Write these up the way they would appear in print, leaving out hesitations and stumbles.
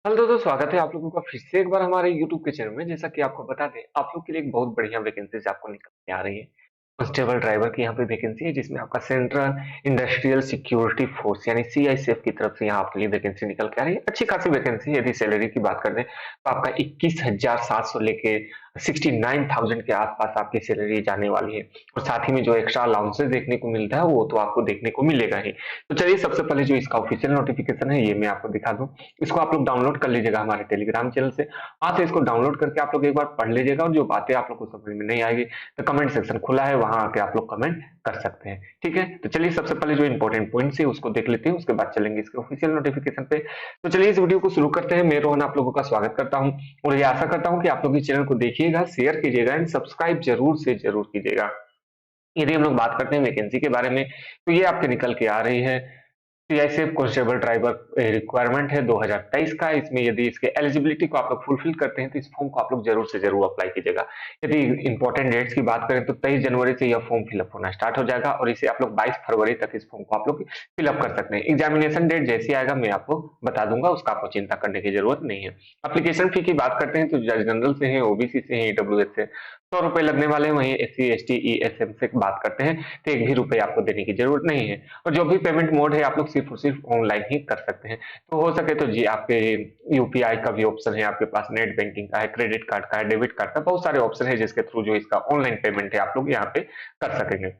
Hello दोस्तों, स्वागत है आप लोगों का फिर से एक बार हमारे यूट्यूब के चैनल में। जैसा कि आपको बता दें, आप लोग के लिए एक बहुत बढ़िया वैकेंसीज आपको निकल के आ रही है। कांस्टेबल ड्राइवर की यहाँ पे वैकेंसी है, जिसमें आपका सेंट्रल इंडस्ट्रियल सिक्योरिटी फोर्स यानी सीआईएसएफ की तरफ से यहाँ आपके लिए वैकेंसी निकल के आ रही है। अच्छी खासी वैकेंसी है। यदि सैलरी की बात कर दें तो आपका 21,700 लेके 69,000 के आसपास आपकी सैलरी जाने वाली है। और साथ ही में जो एक्स्ट्रा अलाउंसेस देखने को मिलता है वो तो आपको देखने को मिलेगा ही। तो चलिए, सबसे पहले जो इसका ऑफिशियल नोटिफिकेशन है ये मैं आपको दिखा दूं। इसको आप लोग डाउनलोड कर लीजिएगा हमारे टेलीग्राम चैनल से। वहां से इसको डाउनलोड करके आप लोग एक बार पढ़ लीजिएगा, और जो बातें आप लोग को समझ में नहीं आएगी तो कमेंट सेक्शन खुला है, वहां आके आप लोग कमेंट कर सकते हैं। ठीक है, तो चलिए सबसे पहले जो इंपॉर्टेंट पॉइंट्स है उसको देख लेते हैं, उसके बाद चलेंगे इसके ऑफिशियल नोटिफिकेशन पे। तो चलिए इस वीडियो को शुरू करते हैं। मैं रोहन आप लोगों का स्वागत करता हूं, और ये आशा करता हूं कि आप लोग इस चैनल को देखिएगा, शेयर कीजिएगा एंड सब्सक्राइब जरूर से जरूर कीजिएगा। यदि हम लोग बात करते हैं वैकेंसी के बारे में, तो ये आपके निकल के आ रही है। सीआईएसएफ कांस्टेबल ड्राइवर रिक्वायरमेंट है 2023 का। इसमें यदि इसके एलिजिबिलिटी को आप लोग फुलफिल करते हैं तो इस फॉर्म को आप लोग जरूर से जरूर अप्लाई कीजिएगा। यदि इंपॉर्टेंट डेट्स की बात करें तो 23 जनवरी से यह फॉर्म फिलअप होना स्टार्ट हो जाएगा, और इसे आप लोग 22 फरवरी तक इस फॉर्म को आप लोग फिलअप कर सकते हैं। एग्जामिनेशन डेट जैसे आएगा मैं आपको बता दूंगा, उसका आपको चिंता करने की जरूरत नहीं है। एप्लीकेशन फी की बात करते हैं तो जनरल से है, ओबीसी से है, ईडब्ल्यूएस से 100 रुपए लगने वाले हैं। वहीं एससी एसटी ईएसएम से बात करते हैं तो एक भी रुपए आपको देने की जरूरत नहीं है। और जो भी पेमेंट मोड है आप लोग सिर्फ और सिर्फ ऑनलाइन ही कर सकते हैं। तो हो सके तो जी आपके यूपीआई का भी ऑप्शन है, आपके पास नेट बैंकिंग का है, क्रेडिट कार्ड का है, डेबिट कार्ड का, बहुत सारे ऑप्शन है जिसके थ्रू जो इसका ऑनलाइन पेमेंट है आप लोग यहाँ पे कर सकेंगे।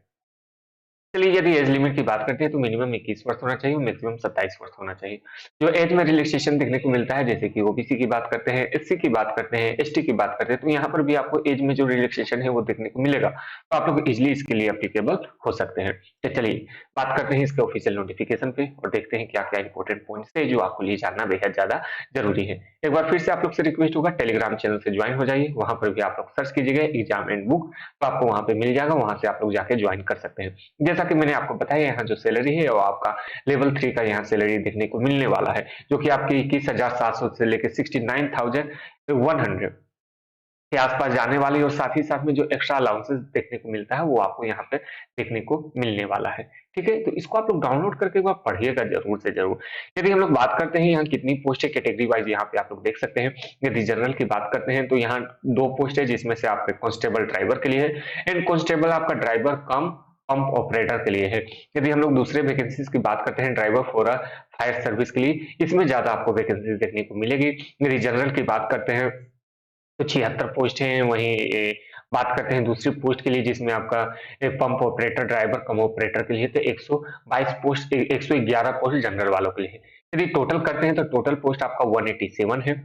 चलिए, यदि एज लिमिट की बात करते हैं तो मिनिमम 21 वर्ष होना चाहिए और मैक्सिमम 27 वर्ष होना चाहिए। जो एज में रिलैक्सेशन देखने को मिलता है, जैसे कि ओबीसी की बात करते हैं, एससी की बात करते हैं, एसटी की बात करते हैं, तो यहाँ पर भी आपको एज में जो रिलैक्सेशन है वो देखने को मिलेगा, तो आप लोग इजिली इसके लिए एप्लीकेबल हो सकते हैं। तो चलिए बात करते हैं इसके ऑफिशियल नोटिफिकेशन पे और देखते हैं क्या क्या इंपॉर्टेंट पॉइंट्स है जो आपको लिए जानना बेहद ज्यादा जरूरी है। एक बार फिर से आप लोग से रिक्वेस्ट होगा, टेलीग्राम चैनल से ज्वाइन हो जाइए। वहां पर भी आप लोग सर्च कीजिएगा एग्जाम एंड बुक, तो आपको वहां पे मिल जाएगा, वहां से आप लोग जाके ज्वाइन कर सकते हैं। जैसा कि मैंने आपको बताया, यहाँ जो सैलरी है वो आपका लेवल 3 का यहाँ सैलरी देखने को मिलने वाला है, जो कि आपकी 21,700 से लेकर 69,100 के आसपास जाने वाली, और साथ ही साथ में जो एक्स्ट्रा अलाउंसेस देखने को मिलता है वो आपको यहाँ पे देखने को मिलने वाला है। ठीक है, तो इसको आप लोग डाउनलोड करके एक बार पढ़िएगा जरूर से जरूर। यदि हम लोग बात करते हैं यहाँ कितनी पोस्ट है कैटेगरी वाइज, यहाँ पे आप लोग देख सकते हैं। यदि जनरल की बात करते हैं तो यहाँ 2 पोस्ट है, जिसमें से आपके कांस्टेबल ड्राइवर के लिए है एंड कांस्टेबल आपका ड्राइवर कम पंप ऑपरेटर के लिए है। यदि हम लोग दूसरे वैकेंसीज की बात करते हैं ड्राइवर फॉर फायर सर्विस के लिए, इसमें ज्यादा आपको वैकेंसीज देखने को मिलेगी। यदि जनरल की बात करते हैं तो 76 पोस्ट हैं। वहीं बात करते हैं दूसरी पोस्ट के लिए, जिसमें आपका पंप ऑपरेटर ड्राइवर कम ऑपरेटर के लिए तो 122 पोस्ट 111 पोस्ट जनरल वालों के लिए है। यदि टोटल करते हैं तो टोटल पोस्ट आपका 187 है।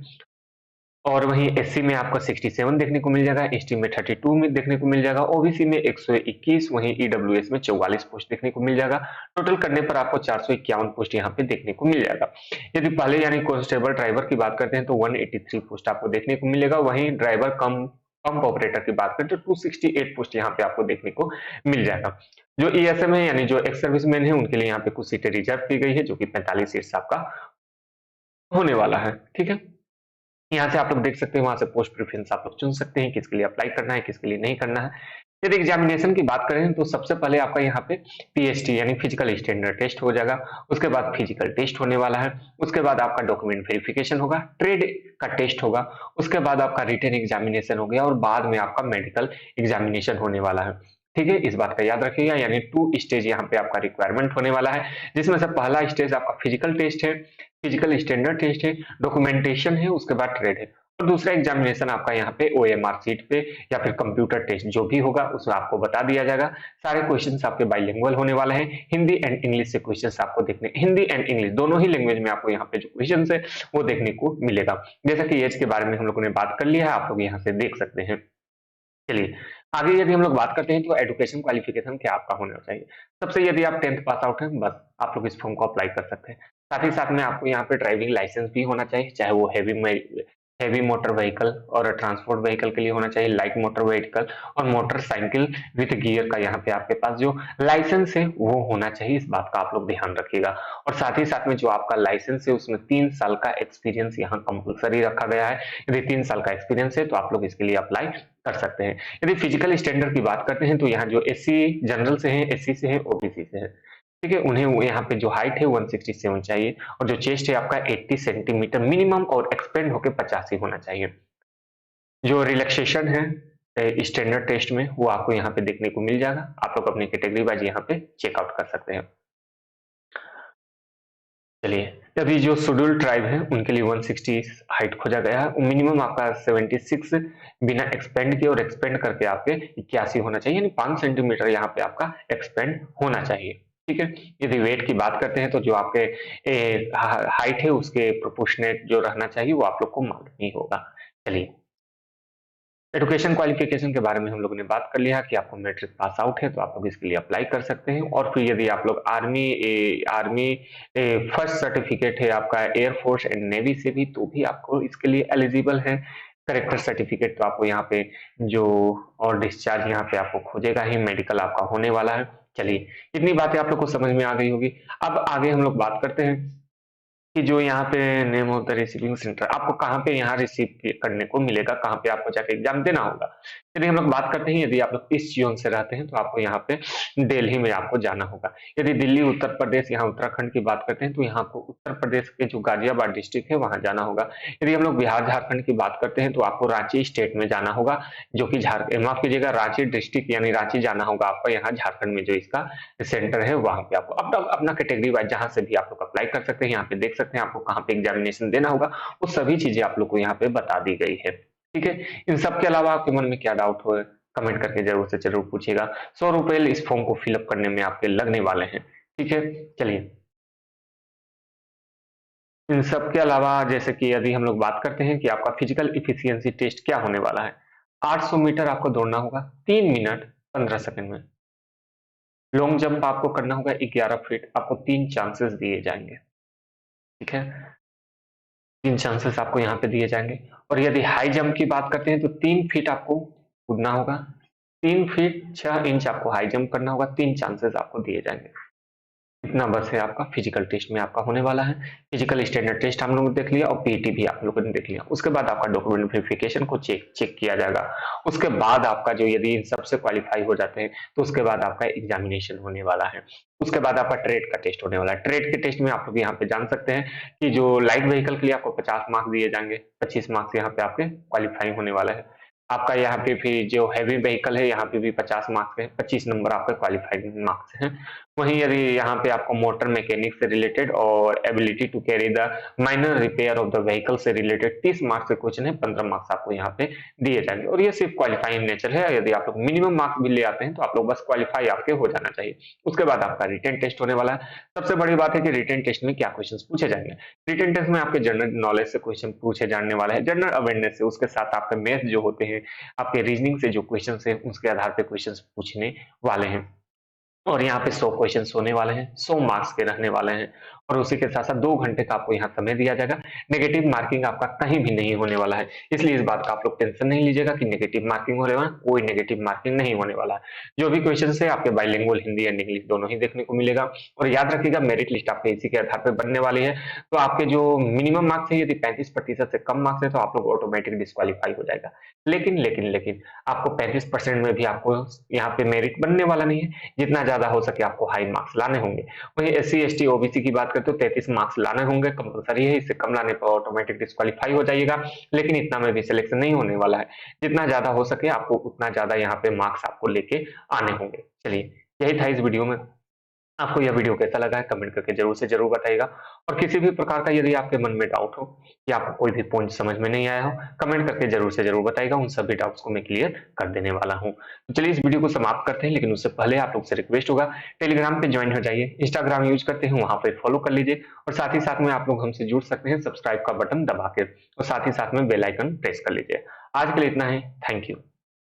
और वहीं एससी में आपका 67 देखने को मिल जाएगा, एसटी में 32 में देखने को मिल जाएगा, ओबीसी में 121, वहीं ईडब्ल्यूएस में 44 पोस्ट देखने को मिल जाएगा। टोटल करने पर आपको 451 पोस्ट यहाँ पे देखने को मिल जाएगा। यदि पहले यानी कांस्टेबल ड्राइवर की बात करते हैं तो 183 पोस्ट आपको देखने को मिलेगा। वहीं ड्राइवर कम पंप ऑपरेटर की बात करें तो 268 पोस्ट यहाँ पे आपको देखने को मिल जाएगा। जो ईएसएम है यानी जो एक्स सर्विसमैन है उनके लिए यहाँ पे कुछ सीटें रिजर्व की गई है, जो कि 45 सीट्स आपका होने वाला है। ठीक है, यहाँ से आप लोग देख सकते हैं, वहां से पोस्ट प्रेफरेंस आप लोग चुन सकते हैं किसके लिए अप्लाई करना है, किसके लिए नहीं करना है। यदि एग्जामिनेशन की बात करें तो सबसे पहले आपका यहाँ पे पीएसटी यानी फिजिकल स्टैंडर्ड टेस्ट हो जाएगा। उसके बाद फिजिकल टेस्ट होने वाला है। उसके बाद आपका डॉक्यूमेंट वेरिफिकेशन होगा, ट्रेड का टेस्ट होगा। उसके बाद आपका रिटन एग्जामिनेशन हो गया, और बाद में आपका मेडिकल एग्जामिनेशन होने वाला है। ठीक है, इस बात का याद रखिएगा। यानी 2 स्टेज यहाँ पे आपका रिक्वायरमेंट होने वाला है, जिसमें से पहला स्टेज आपका फिजिकल टेस्ट है, फिजिकल स्टैंडर्ड टेस्ट है, डॉक्यूमेंटेशन है, उसके बाद ट्रेड है, और दूसरा एग्जामिनेशन आपका यहाँ पे ओएमआर सीट पे या फिर कंप्यूटर टेस्ट जो भी होगा उसमें आपको बता दिया जाएगा। सारे क्वेश्चंस आपके बाइलिंगुअल होने वाले हैं। हिंदी एंड इंग्लिश से क्वेश्चंस आपको देखने, हिंदी एंड इंग्लिश दोनों ही लैंग्वेज में आपको यहाँ पे जो क्वेश्चंस है वो देखने को मिलेगा। जैसा कि एज के बारे में हम लोगों ने बात कर लिया है, आप लोग यहाँ से देख सकते हैं। चलिए आगे यदि हम लोग बात करते हैं तो एजुकेशन क्वालिफिकेशन क्या आपका होना चाहिए। सबसे यदि आप 10th पास आउट हैं बस आप लोग इस फॉर्म को अप्लाई कर सकते हैं। साथ ही साथ में आपको यहाँ पे ड्राइविंग लाइसेंस भी होना चाहिए, चाहे वो हैवी मोटर व्हीकल और ट्रांसपोर्ट व्हीकल के लिए होना चाहिए, लाइट मोटर व्हीकल और मोटरसाइकिल विद गियर का यहाँ पे आपके पास जो लाइसेंस है वो होना चाहिए। इस बात का आप लोग ध्यान रखिएगा। और साथ ही साथ में जो आपका लाइसेंस है उसमें 3 साल का एक्सपीरियंस यहाँ कंपलसरी रखा गया है। यदि 3 साल का एक्सपीरियंस है तो आप लोग इसके लिए अप्लाई कर सकते हैं। यदि फिजिकल स्टैंडर्ड की बात करते हैं तो यहाँ जो एससी जनरल से है, एससी से है, ओबीसी से है। ठीक है, उन्हें वो यहाँ पे जो हाइट है 167 चाहिए और जो चेस्ट है आपका 80 सेंटीमीटर मिनिमम और एक्सपेंड होकर 85 होना चाहिए। जो रिलैक्सेशन है स्टैंडर्ड टेस्ट में वो आपको यहाँ पे देखने को मिल जाएगा। आप लोग अपनी कैटेगरी वाइज यहाँ पे चेकआउट कर सकते हैं। चलिए, अभी जो शेड्यूल्ड ट्राइब है उनके लिए 160 हाइट खोजा गया है। मिनिमम आपका 76 बिना एक्सपेंड किए और एक्सपेंड करके आपके 81 होना चाहिए, यानी 5 सेंटीमीटर यहाँ पे आपका एक्सपेंड होना चाहिए। ठीक है, यदि वेट की बात करते हैं तो जो आपके हाइट है उसके प्रोपोर्शनेट जो रहना चाहिए वो आप लोग को मालूम ही होगा। चलिए, एजुकेशन क्वालिफिकेशन के बारे में हम लोगों ने बात कर लिया कि आपको मैट्रिक पास आउट है तो आप लोग इसके लिए अप्लाई कर सकते हैं। और फिर यदि आप लोग आर्मी फर्स्ट सर्टिफिकेट है आपका एयरफोर्स एंड नेवी से भी, तो भी आपको इसके लिए एलिजिबल है। करेक्टर सर्टिफिकेट तो आपको यहाँ पे जो और डिस्चार्ज यहाँ पे आपको खोजेगा ही, मेडिकल आपका होने वाला है। चलिए, इतनी बातें आप लोग को समझ में आ गई होगी। अब आगे हम लोग बात करते हैं कि जो यहाँ पे name of the receiving centre आपको कहाँ पे यहाँ रिसीव करने को मिलेगा, कहाँ पे आपको जाके एग्जाम देना होगा। यदि हम लोग बात करते हैं, यदि आप लोग इस जोन से रहते हैं तो आपको यहाँ पे दिल्ली में आपको जाना होगा। यदि दिल्ली, उत्तर प्रदेश, यहाँ उत्तराखंड की बात करते हैं तो यहाँ आपको उत्तर प्रदेश के जो गाजियाबाद डिस्ट्रिक्ट है वहां जाना होगा। यदि हम लोग बिहार झारखंड की बात करते हैं तो आपको रांची स्टेट में जाना होगा, जो कि माफ कीजिएगा, रांची डिस्ट्रिक्ट यानी रांची जाना होगा आपका यहाँ झारखंड में जो इसका सेंटर है वहां पे आपको अपना कैटेगरी वाइज जहां से भी आप लोग अप्लाई कर सकते हैं। यहाँ पे देख सकते हैं आपको कहाँ पे एग्जामिनेशन देना होगा, वो सभी चीजें आप लोग को यहाँ पे बता दी गई है। ठीक है, इन सब के अलावा आपके मन में क्या डाउट हो कमेंट करके जरूर से जरूर पूछिएगा। 100 रुपए इस फॉर्म को फिलअप करने में आपके लगने वाले हैं। ठीक है, चलिए, इन सब के अलावा जैसे कि यदि हम लोग बात करते हैं कि आपका फिजिकल इफिशियंसी टेस्ट क्या होने वाला है। 800 मीटर आपको दौड़ना होगा 3 मिनट 15 सेकंड में। लॉन्ग जंप आपको करना होगा 11 फीट, आपको 3 चांसेस दिए जाएंगे। ठीक है, 3 चांसेस आपको यहाँ पे दिए जाएंगे। और यदि हाई जंप की बात करते हैं तो 3 फीट आपको कूदना होगा, 3 फीट 6 इंच आपको हाई जंप करना होगा, 3 चांसेस आपको दिए जाएंगे। इतना बस है आपका फिजिकल टेस्ट में आपका होने वाला है। फिजिकल स्टैंडर्ड टेस्ट हम लोगों ने देख लिया और पीटी भी आप लोगों ने देख लिया। उसके बाद आपका डॉक्यूमेंट वेरिफिकेशन को चेक किया जाएगा। उसके बाद आपका जो यदि इन सबसे क्वालिफाई हो जाते हैं तो उसके बाद आपका एग्जामिनेशन होने वाला है। उसके बाद आपका ट्रेड का टेस्ट होने वाला है। ट्रेड के टेस्ट में आप लोग यहाँ पे जान सकते हैं कि जो लाइट व्हीकल के लिए आपको 50 मार्क्स दिए जाएंगे, 25 मार्क्स यहाँ पे आपके क्वालिफाई होने वाला है। आपका यहाँ पे फिर जो हैवी व्हीकल है यहाँ पे भी 50 मार्क्स है, 25 नंबर आपका क्वालिफाइंग मार्क्स है। वहीं यदि यहाँ पे आपको मोटर मैकेनिक से रिलेटेड और ability to carry the minor repair of the vehicle से रिलेटेड 30 मार्क्स के क्वेश्चन है, 15 मार्क्स आपको यहाँ पे दिए जाएंगे। और ये सिर्फ क्वालिफाइंग नेचर है, यदि आप लोग मिनिमम मार्क्स भी ले आते हैं तो आप लोग बस क्वालिफाई आपके हो जाना चाहिए। उसके बाद आपका रिटन टेस्ट होने वाला है। सबसे बड़ी बात है कि रिटन टेस्ट में क्या क्वेश्चन पूछे जाएंगे। रिटन टेस्ट में आपके जनरल नॉलेज से क्वेश्चन पूछे जाने वाला है, जनरल अवेयरनेस से, उसके साथ आपके मैथ जो होते हैं, आपके रीजनिंग से जो क्वेश्चन है उसके आधार पे क्वेश्चन पूछने वाले हैं। और यहाँ पे 100 क्वेश्चंस होने वाले हैं, 100 मार्क्स के रहने वाले हैं। और उसी के साथ साथ 2 घंटे का आपको यहाँ समय दिया जाएगा। नेगेटिव मार्किंग आपका कहीं भी नहीं होने वाला है, इसलिए इस बात का आप लोग टेंशन नहीं लीजिएगा कि नेगेटिव मार्किंग होने वाला, कोई नेगेटिव मार्किंग नहीं होने वाला है। जो भी क्वेश्चन है आपके बाइलिंगुअल हिंदी एंड इंग्लिश दोनों ही देखने को मिलेगा। और याद रखिएगा, मेरिट लिस्ट आपके इसी के आधार पर बनने वाली है। तो आपके जो मिनिमम मार्क्स है, यदि 35% से कम मार्क्स है तो आप लोग ऑटोमेटिक डिस्क्वालीफाई हो जाएगा। लेकिन आपको 35% में भी आपको यहाँ पे मेरिट बनने वाला नहीं है, जितना ज्यादा हो सके आपको हाई मार्क्स लाने होंगे। वहीं SC ST OBC की बात करते हो 33 मार्क्स लाने होंगे, कंपलसरी है, इससे कम लाने पर ऑटोमेटिक डिस्क्वालीफाई हो जाइएगा। लेकिन इतना में भी सिलेक्शन नहीं होने वाला है, जितना ज्यादा हो सके आपको उतना ज्यादा यहाँ पे मार्क्स आपको लेके आने होंगे। चलिए, यही था इस वीडियो में। आपको यह वीडियो कैसा लगा है कमेंट करके जरूर से जरूर बताइएगा। और किसी भी प्रकार का यदि आपके मन में डाउट हो या आपको कोई भी पॉइंट समझ में नहीं आया हो, कमेंट करके जरूर से जरूर बताइएगा। उन सभी डाउट्स को मैं क्लियर कर देने वाला हूं। तो चलिए इस वीडियो को समाप्त करते हैं, लेकिन उससे पहले आप लोग से रिक्वेस्ट होगा, टेलीग्राम पे ज्वाइन हो जाइए, इंस्टाग्राम यूज करते हैं वहां पे फॉलो कर लीजिए। और साथ ही साथ में आप लोग हमसे जुड़ सकते हैं सब्सक्राइब का बटन दबा के, और साथ ही साथ में बेल आइकन प्रेस कर लीजिए। आज के लिए इतना ही, थैंक यू।